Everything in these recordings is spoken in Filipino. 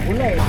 pula eh.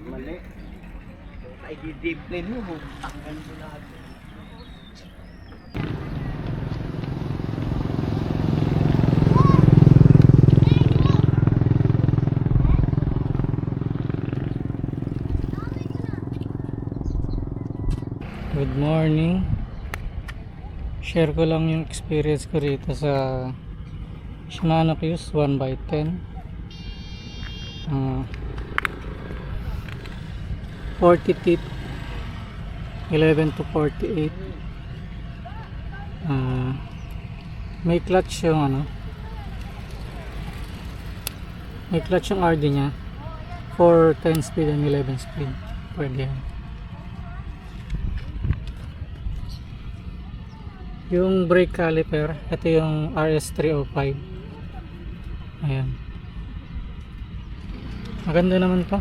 Mali. Ay di-deep lane mo. Tanggal mo lahat. Good morning. Share ko lang yung experience ko rito sa Shimano Fuse 1x10. 40 teeth 11 to 48. May clutch yung may clutch yung RD nya for 10 speed and 11 speed. Pwede yan. Yung brake caliper, ito yung RS305. Ayan, maganda naman to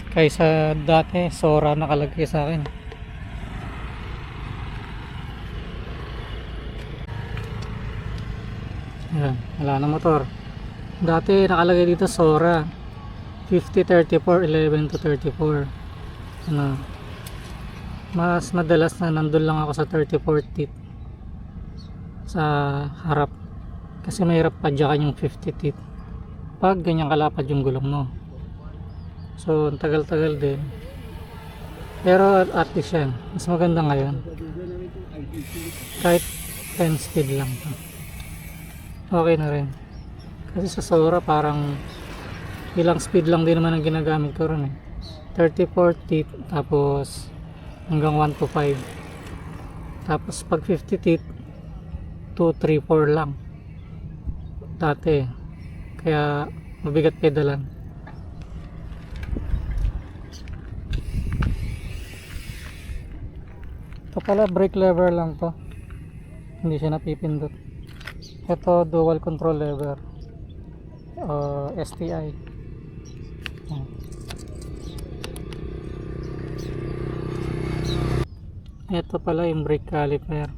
kaysa dati Sora nakalagay sa akin. Ayan, wala na motor. Dati nakalagay dito Sora 50-34, 11 to 34. Mas madalas na nandun lang ako sa 34 teeth sa harap kasi mahirap padyakan yung 50 teeth pag ganyan kalapad yung gulong mo. So tagal-tagal din, pero at least yan mas maganda ngayon kahit 10 speed lang to. Okay na rin kasi sa Sora parang ilang speed lang din naman ang ginagamit ko rin 34 teeth tapos hanggang 1 to 5, tapos pag 50 teeth 2, 3, 4 lang dati, kaya mabigat pedalan. Ito pala brake lever lang to, hindi siya napipindot. Ito dual control lever, STI. Ito pala yung brake caliper,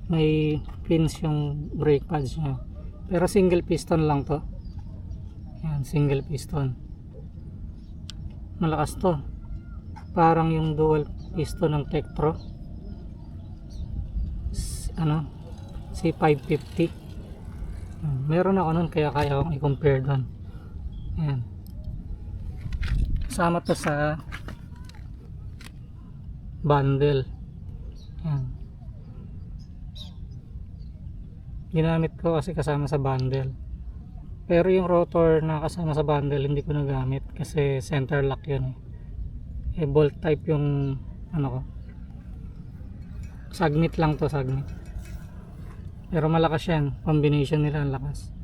may pins yung brake pads nya, pero single piston lang to. Yan, single piston. Malakas to, parang yung dual piston ng Tektro C550. Meron ako nun kaya kaya akong i-compare doon. Yan, kasama to sa bundle. Yan, ginamit ko kasi kasama sa bundle, pero yung rotor na kasama sa bundle hindi ko nagamit kasi center lock yun bolt type yung ko, sagnit lang to, sagnit, pero malakas yan, combination nila ang lakas.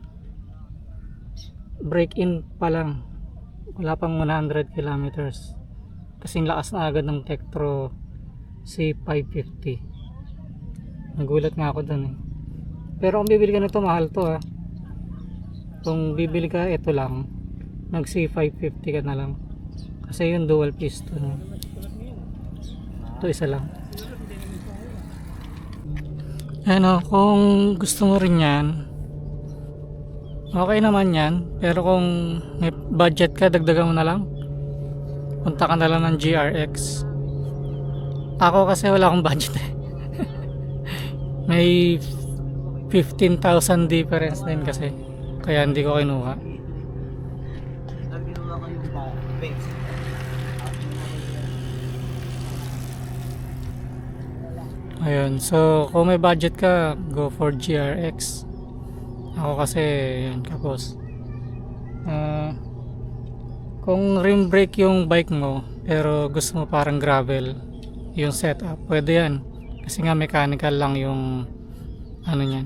Break in pa lang, wala pang 100 kilometers kasing lakas na agad ng Tektro C550. Nagulat nga ako dun eh. Pero kung bibili ka nito, mahal to ha. Kung bibili ka, ito lang. Nag C550 ka na lang. Kasi yung dual piston. Ito isa lang. Ano, kung gusto mo rin yan, okay naman yan. Pero kung may budget ka, dagdagan mo na lang. Punta ka na lang ng GRX. Ako kasi wala akong budget eh. May 15,000 difference din kasi. Kaya hindi ko kinuha. Ang ginawa ko yung base. Ayun, so kung may budget ka, go for GRX. Ako kasi, yun, kapos. Kung rim brake yung bike mo, pero gusto mo parang gravel yung setup, pwede yan. Kasi nga mechanical lang yung ano niyan,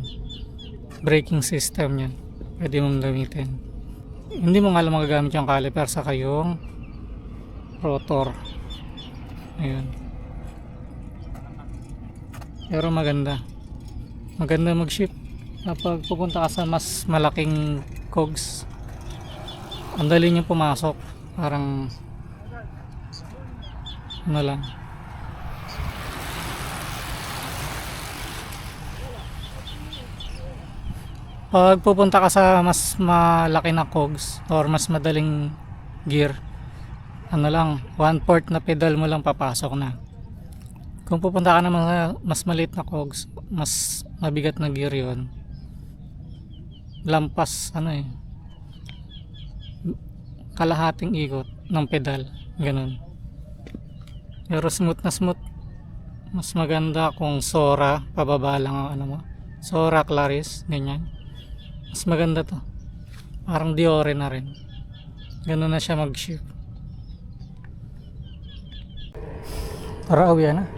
braking system niyan. Pwede mong gamitin. Hindi mo nga lang magagamit yung caliper saka yung rotor. Ayun. Pero maganda. Maganda mag-shift. Kapag pupunta ka sa mas malaking cogs, ang dali nyo pumasok. Parang ano lang. Pag pupunta ka sa mas malaki na cogs or mas madaling gear, ano lang, 1/4 na pedal mo lang papasok na. Kung pupunta ka naman sa mas maliit na cogs, mas mabigat na gear yon, lampas ano eh, kalahating ikot ng pedal, ganun. Pero smooth na smooth. Mas maganda kung Sora, pababa lang ang ano mo. Sora, Claris, ganyan. Mas maganda to. Parang Diore na rin. Ganun na siya mag-shift. Tara, uwi na.